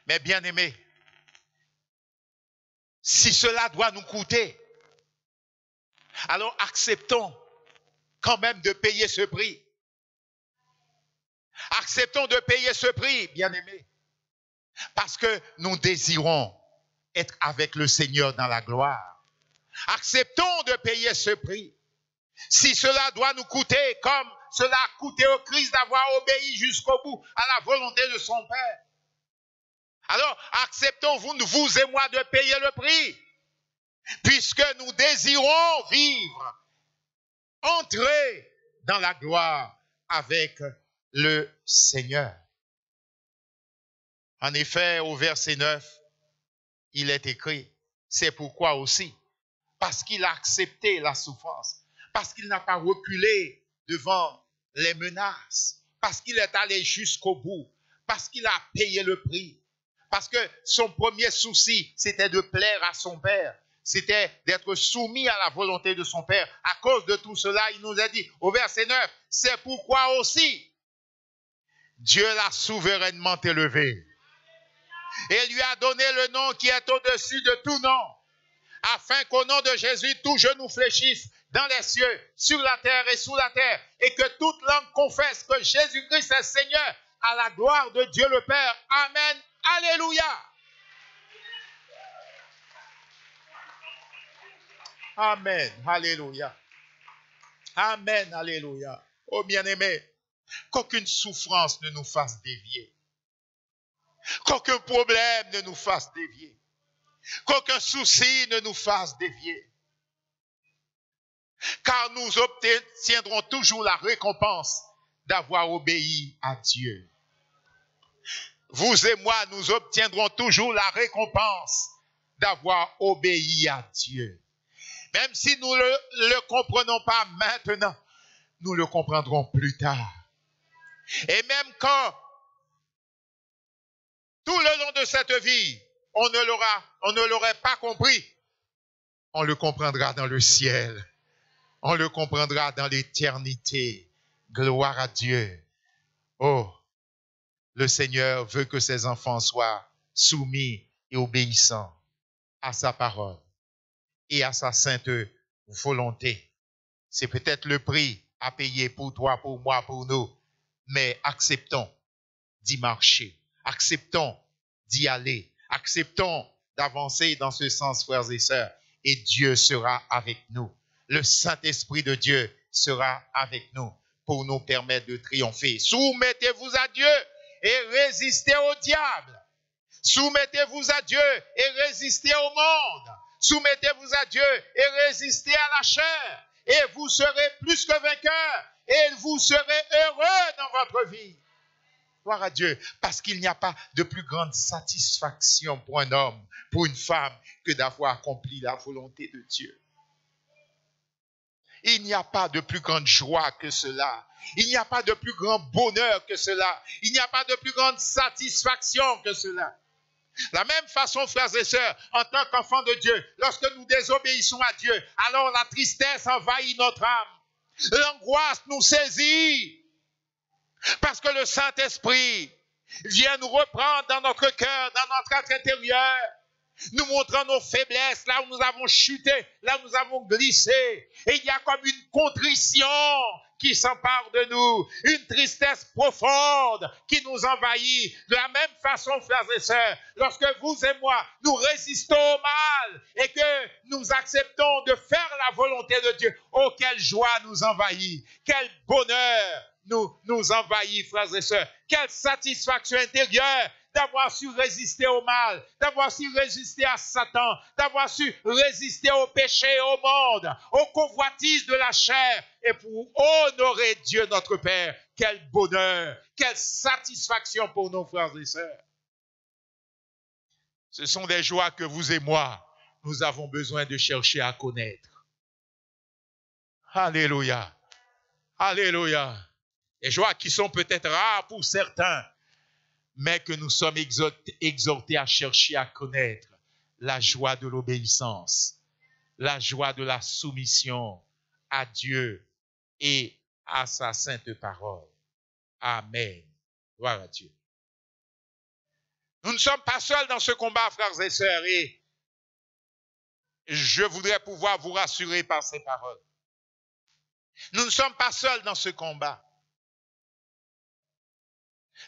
Mais bien aimé, si cela doit nous coûter, alors acceptons quand même de payer ce prix. Acceptons de payer ce prix, bien aimé, parce que nous désirons être avec le Seigneur dans la gloire. Acceptons de payer ce prix. Si cela doit nous coûter comme cela a coûté au Christ d'avoir obéi jusqu'au bout à la volonté de son Père, alors acceptons vous et moi de payer le prix, puisque nous désirons vivre, entrer dans la gloire avec le Seigneur. En effet, au verset 9, il est écrit, c'est pourquoi aussi, parce qu'il a accepté la souffrance, parce qu'il n'a pas reculé devant les menaces, parce qu'il est allé jusqu'au bout, parce qu'il a payé le prix, parce que son premier souci, c'était de plaire à son Père, c'était d'être soumis à la volonté de son Père. À cause de tout cela, il nous a dit, au verset 9, c'est pourquoi aussi, Dieu l'a souverainement élevé et lui a donné le nom qui est au-dessus de tout nom, afin qu'au nom de Jésus, tout genou fléchisse dans les cieux, sur la terre et sous la terre, et que toute langue confesse que Jésus-Christ est Seigneur, à la gloire de Dieu le Père. Amen. Alléluia. Amen. Alléluia. Amen. Alléluia. Oh bien-aimé, qu'aucune souffrance ne nous fasse dévier. Qu'aucun problème ne nous fasse dévier. Qu'aucun souci ne nous fasse dévier. Car nous obtiendrons toujours la récompense d'avoir obéi à Dieu. Vous et moi, nous obtiendrons toujours la récompense d'avoir obéi à Dieu. Même si nous ne le comprenons pas maintenant, nous le comprendrons plus tard. Et même quand, tout le long de cette vie, on ne l'aurait pas compris, on le comprendra dans le ciel. On le comprendra dans l'éternité. Gloire à Dieu. Oh, le Seigneur veut que ses enfants soient soumis et obéissants à sa parole et à sa sainte volonté. C'est peut-être le prix à payer pour toi, pour moi, pour nous, mais acceptons d'y marcher. Acceptons d'y aller. Acceptons d'avancer dans ce sens, frères et sœurs, et Dieu sera avec nous. Le Saint-Esprit de Dieu sera avec nous pour nous permettre de triompher. Soumettez-vous à Dieu et résistez au diable. Soumettez-vous à Dieu et résistez au monde. Soumettez-vous à Dieu et résistez à la chair. Et vous serez plus que vainqueurs. Et vous serez heureux dans votre vie. Gloire à Dieu. Parce qu'il n'y a pas de plus grande satisfaction pour un homme, pour une femme, que d'avoir accompli la volonté de Dieu. Il n'y a pas de plus grande joie que cela. Il n'y a pas de plus grand bonheur que cela. Il n'y a pas de plus grande satisfaction que cela. La même façon, frères et sœurs, en tant qu'enfants de Dieu, lorsque nous désobéissons à Dieu, alors la tristesse envahit notre âme. L'angoisse nous saisit. Parce que le Saint-Esprit vient nous reprendre dans notre cœur, dans notre être intérieur, nous montrant nos faiblesses, là où nous avons chuté, là où nous avons glissé. Et il y a comme une contrition qui s'empare de nous, une tristesse profonde qui nous envahit. De la même façon, frères et sœurs, lorsque vous et moi, nous résistons au mal et que nous acceptons de faire la volonté de Dieu, oh, quelle joie nous envahit, quel bonheur nous envahit, frères et sœurs, quelle satisfaction intérieure d'avoir su résister au mal, d'avoir su résister à Satan, d'avoir su résister au péché, au monde, aux convoitises de la chair, et pour honorer Dieu notre Père. Quel bonheur, quelle satisfaction pour nos frères et sœurs. Ce sont des joies que vous et moi, nous avons besoin de chercher à connaître. Alléluia. Alléluia. Des joies qui sont peut-être rares pour certains, mais que nous sommes exhortés à chercher à connaître. La joie de l'obéissance, la joie de la soumission à Dieu et à sa sainte parole. Amen. Gloire à Dieu. Nous ne sommes pas seuls dans ce combat, frères et sœurs, et je voudrais pouvoir vous rassurer par ces paroles. Nous ne sommes pas seuls dans ce combat.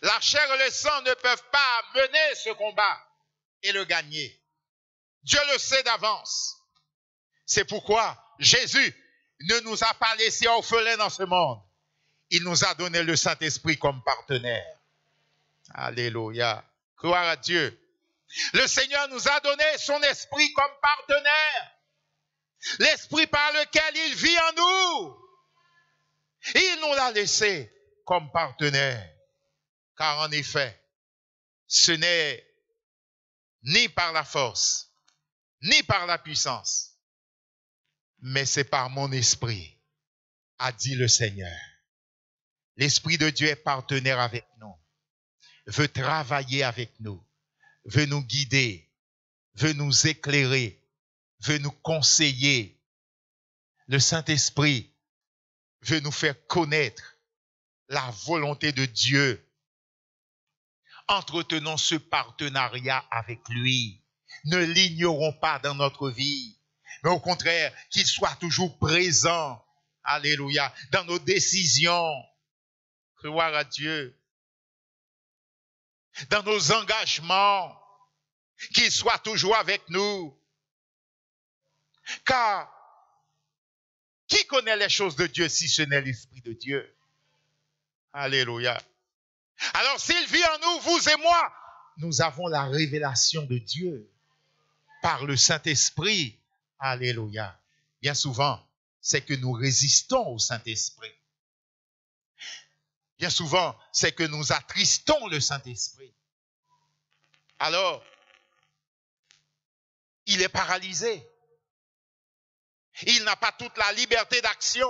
La chair et le sang ne peuvent pas mener ce combat et le gagner. Dieu le sait d'avance. C'est pourquoi Jésus ne nous a pas laissés orphelins dans ce monde. Il nous a donné le Saint-Esprit comme partenaire. Alléluia. Gloire à Dieu. Le Seigneur nous a donné son esprit comme partenaire. L'esprit par lequel il vit en nous. Il nous l'a laissé comme partenaire. Car en effet, ce n'est ni par la force, ni par la puissance, mais c'est par mon esprit, a dit le Seigneur. L'Esprit de Dieu est partenaire avec nous, veut travailler avec nous, veut nous guider, veut nous éclairer, veut nous conseiller. Le Saint-Esprit veut nous faire connaître la volonté de Dieu. Entretenons ce partenariat avec lui. Ne l'ignorons pas dans notre vie. mais au contraire, qu'il soit toujours présent, alléluia, dans nos décisions, gloire à Dieu, dans nos engagements, qu'il soit toujours avec nous. Car qui connaît les choses de Dieu si ce n'est l'Esprit de Dieu? Alléluia. Alors s'il vit en nous, vous et moi, nous avons la révélation de Dieu par le Saint-Esprit. Alléluia. Bien souvent, c'est que nous résistons au Saint-Esprit. Bien souvent, c'est que nous attristons le Saint-Esprit. Alors, il est paralysé. Il n'a pas toute la liberté d'action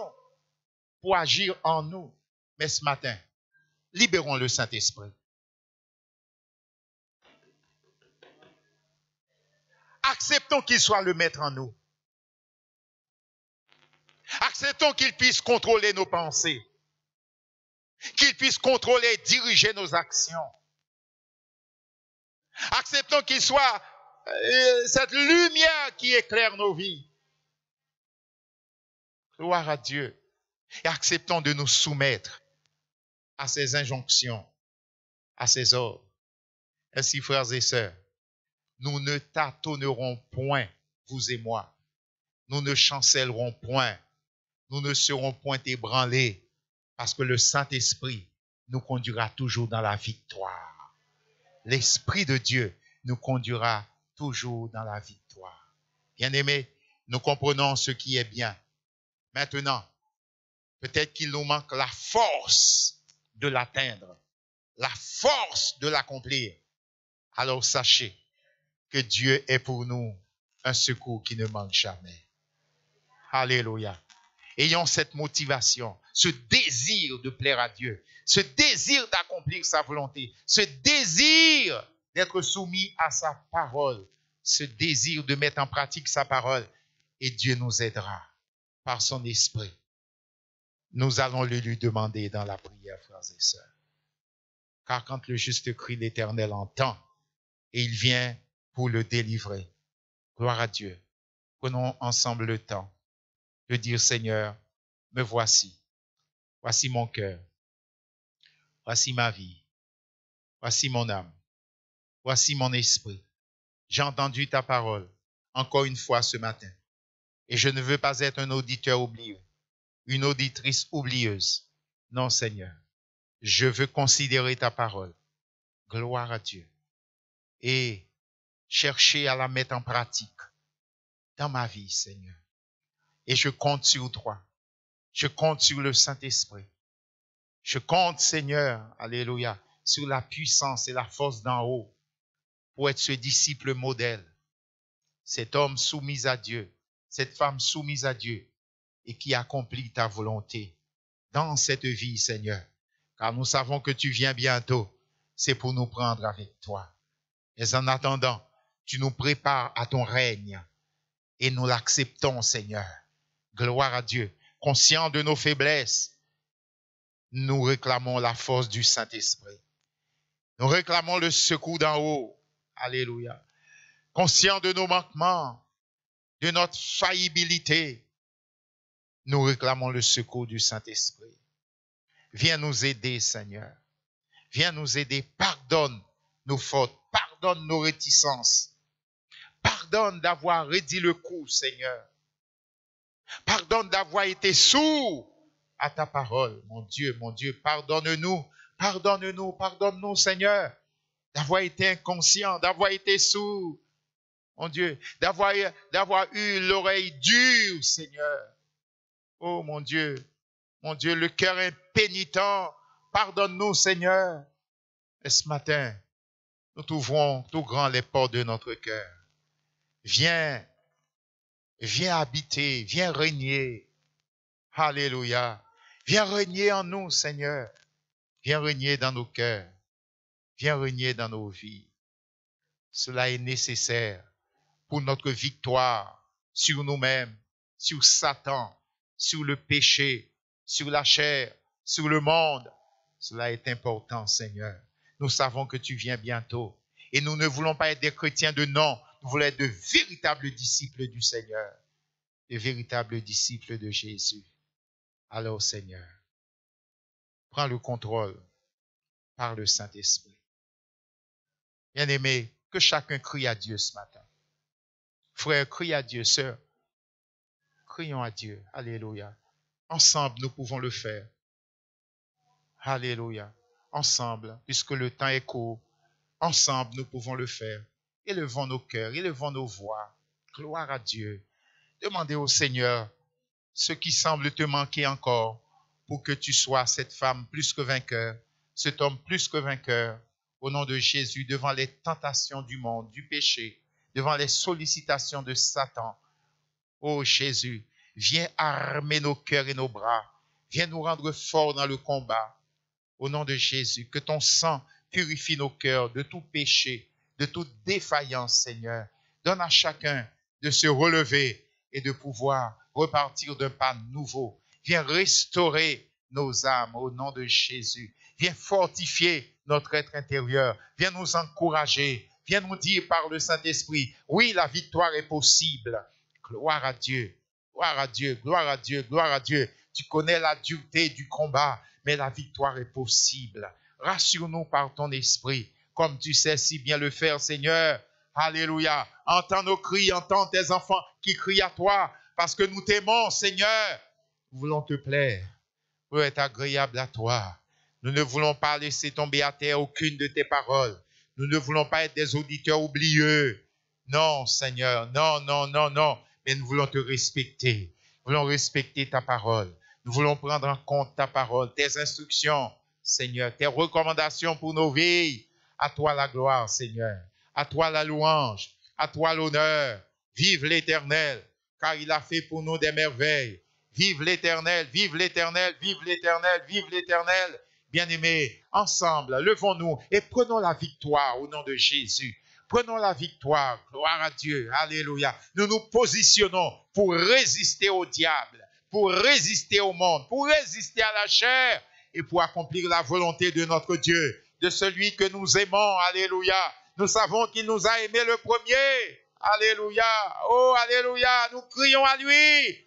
pour agir en nous. Mais ce matin, libérons le Saint-Esprit. Acceptons qu'il soit le maître en nous. Acceptons qu'il puisse contrôler nos pensées. Qu'il puisse contrôler et diriger nos actions. Acceptons qu'il soit cette lumière qui éclaire nos vies. Gloire à Dieu. Et acceptons de nous soumettre à ses injonctions, à ses ordres. Ainsi, frères et sœurs, nous ne tâtonnerons point, vous et moi. Nous ne chancellerons point. Nous ne serons point ébranlés parce que le Saint-Esprit nous conduira toujours dans la victoire. L'Esprit de Dieu nous conduira toujours dans la victoire. Bien-aimés, nous comprenons ce qui est bien. Maintenant, peut-être qu'il nous manque la force de l'atteindre, la force de l'accomplir. Alors sachez que Dieu est pour nous un secours qui ne manque jamais. Alléluia. Ayons cette motivation, ce désir de plaire à Dieu, ce désir d'accomplir sa volonté, ce désir d'être soumis à sa parole, ce désir de mettre en pratique sa parole. Et Dieu nous aidera par son esprit. Nous allons le lui demander dans la prière, frères et sœurs. Car quand le juste crie, l'Éternel entend et il vient pour le délivrer. Gloire à Dieu. Prenons ensemble le temps de dire, Seigneur, me voici. Voici mon cœur. Voici ma vie. Voici mon âme. Voici mon esprit. J'ai entendu ta parole encore une fois ce matin. Et je ne veux pas être un auditeur oublieux, une auditrice oublieuse. Non, Seigneur. Je veux considérer ta parole. Gloire à Dieu. Et chercher à la mettre en pratique dans ma vie, Seigneur. Et je compte sur toi. Je compte sur le Saint-Esprit. Je compte, Seigneur, alléluia, sur la puissance et la force d'en haut pour être ce disciple modèle, cet homme soumis à Dieu, cette femme soumise à Dieu et qui accomplit ta volonté dans cette vie, Seigneur. Car nous savons que tu viens bientôt. C'est pour nous prendre avec toi. Mais en attendant, tu nous prépares à ton règne et nous l'acceptons, Seigneur. Gloire à Dieu. Conscients de nos faiblesses, nous réclamons la force du Saint-Esprit. Nous réclamons le secours d'en haut. Alléluia. Conscients de nos manquements, de notre faillibilité, nous réclamons le secours du Saint-Esprit. Viens nous aider, Seigneur. Viens nous aider. Pardonne nos fautes. Pardonne nos réticences. Pardonne d'avoir rédit le coup, Seigneur. Pardonne d'avoir été sourd à ta parole. Mon Dieu, pardonne-nous. Pardonne-nous, pardonne-nous, Seigneur. D'avoir été inconscient, d'avoir été sourd. Mon Dieu, d'avoir eu l'oreille dure, Seigneur. Oh, mon Dieu, le cœur impénitent. Pardonne-nous, Seigneur. Et ce matin, nous t'ouvrons tout grand les portes de notre cœur. Viens habiter, viens régner. Alléluia. Viens régner en nous, Seigneur. Viens régner dans nos cœurs. Viens régner dans nos vies. Cela est nécessaire pour notre victoire sur nous-mêmes, sur Satan, sur le péché, sur la chair, sur le monde. Cela est important, Seigneur. Nous savons que tu viens bientôt. Et nous ne voulons pas être des chrétiens de nom. Nous voulons être de véritables disciples du Seigneur. de véritables disciples de Jésus. Alors, Seigneur, prends le contrôle par le Saint-Esprit. Bien-aimés, que chacun crie à Dieu ce matin. Frère, crie à Dieu. Sœur, crions à Dieu. Alléluia. Ensemble, nous pouvons le faire. Alléluia. Ensemble, puisque le temps est court, ensemble, nous pouvons le faire. Élevons nos cœurs, élevons nos voix. Gloire à Dieu. Demandez au Seigneur ce qui semble te manquer encore pour que tu sois cette femme plus que vainqueur, cet homme plus que vainqueur, au nom de Jésus, devant les tentations du monde, du péché, devant les sollicitations de Satan. Oh Jésus, viens armer nos cœurs et nos bras. Viens nous rendre forts dans le combat. Au nom de Jésus, que ton sang purifie nos cœurs de tout péché, de toute défaillance, Seigneur. Donne à chacun de se relever et de pouvoir repartir d'un pas nouveau. Viens restaurer nos âmes au nom de Jésus. Viens fortifier notre être intérieur. Viens nous encourager. Viens nous dire par le Saint-Esprit, oui, la victoire est possible. Gloire à Dieu, gloire à Dieu, gloire à Dieu, gloire à Dieu. Tu connais la dureté du combat, mais la victoire est possible. Rassure-nous par ton esprit, comme tu sais si bien le faire, Seigneur. Alléluia. Entends nos cris, entends tes enfants qui crient à toi, parce que nous t'aimons, Seigneur. Nous voulons te plaire, pour être agréable à toi. Nous ne voulons pas laisser tomber à terre aucune de tes paroles. Nous ne voulons pas être des auditeurs oublieux. Non, Seigneur, non, non, non, non. Mais nous voulons te respecter. Nous voulons respecter ta parole. Nous voulons prendre en compte ta parole, tes instructions, Seigneur, tes recommandations pour nos vies. À toi la gloire, Seigneur. À toi la louange. À toi l'honneur. Vive l'Éternel, car il a fait pour nous des merveilles. Vive l'Éternel, vive l'Éternel, vive l'Éternel, vive l'Éternel. Bien-aimés, ensemble, levons-nous et prenons la victoire au nom de Jésus. Prenons la victoire. Gloire à Dieu. Alléluia. Nous nous positionnons pour résister au diable, pour résister au monde, pour résister à la chair et pour accomplir la volonté de notre Dieu, de celui que nous aimons. Alléluia. Nous savons qu'il nous a aimés le premier. Alléluia. Oh, alléluia. Nous crions à lui.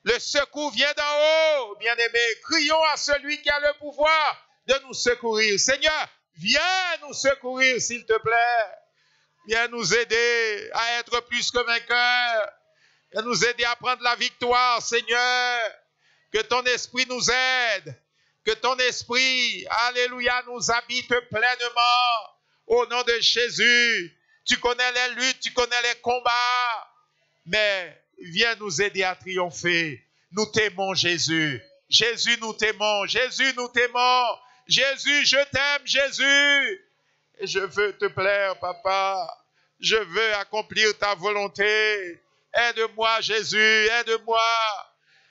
Le secours vient d'en haut, bien-aimés. Crions à celui qui a le pouvoir de nous secourir. Seigneur, viens nous secourir, s'il te plaît. Viens nous aider à être plus que vainqueurs. Viens nous aider à prendre la victoire, Seigneur. Que ton esprit nous aide. Que ton esprit, alléluia, nous habite pleinement. Au nom de Jésus. Tu connais les luttes, tu connais les combats. Mais viens nous aider à triompher. Nous t'aimons, Jésus. Jésus, nous t'aimons. Jésus, nous t'aimons. Jésus, je t'aime, Jésus. Et je veux te plaire, papa. Je veux accomplir ta volonté. Aide-moi, Jésus, aide-moi.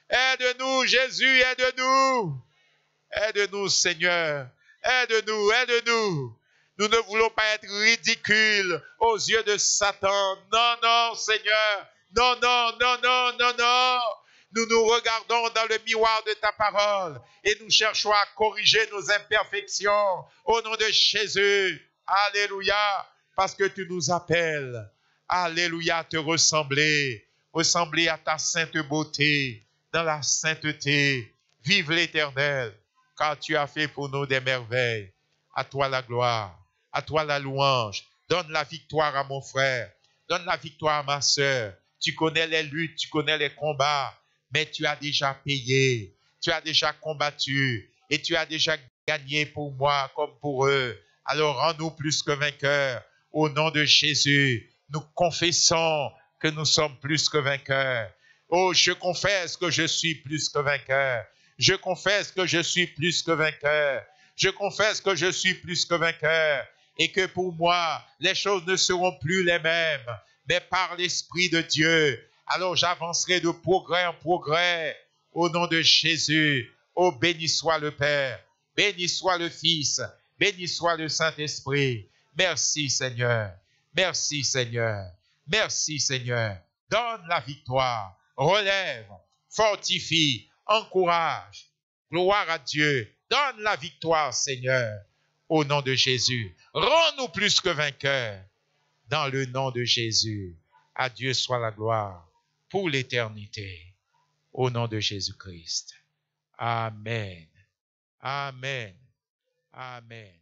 Aide-nous, Jésus, aide-nous. Aide-nous, Seigneur. Aide-nous, aide-nous. Nous ne voulons pas être ridicules aux yeux de Satan. Non, non, Seigneur. Non, non, non, non, non, non. Nous nous regardons dans le miroir de ta parole et nous cherchons à corriger nos imperfections au nom de Jésus. Alléluia. Parce que tu nous appelles. Alléluia, à te ressembler. Ressembler à ta sainte beauté. Dans la sainteté. Vive l'Éternel. Car tu as fait pour nous des merveilles. À toi la gloire. À toi la louange. Donne la victoire à mon frère. Donne la victoire à ma sœur. Tu connais les luttes, tu connais les combats, mais tu as déjà payé. Tu as déjà combattu et tu as déjà gagné pour moi comme pour eux. Alors rends-nous plus que vainqueurs. Au nom de Jésus, nous confessons que nous sommes plus que vainqueurs. Oh, je confesse que je suis plus que vainqueur. Je confesse que je suis plus que vainqueur. Je confesse que je suis plus que vainqueur. Et que pour moi, les choses ne seront plus les mêmes. Mais par l'Esprit de Dieu, alors j'avancerai de progrès en progrès au nom de Jésus. Oh, béni soit le Père, béni soit le Fils, béni soit le Saint-Esprit. Merci Seigneur, merci Seigneur, merci Seigneur. Donne la victoire, relève, fortifie, encourage. Gloire à Dieu, donne la victoire Seigneur, au nom de Jésus. Rends-nous plus que vainqueurs. Dans le nom de Jésus, à Dieu soit la gloire. pour l'éternité. Au nom de Jésus-Christ. Amen. Amen. Amen.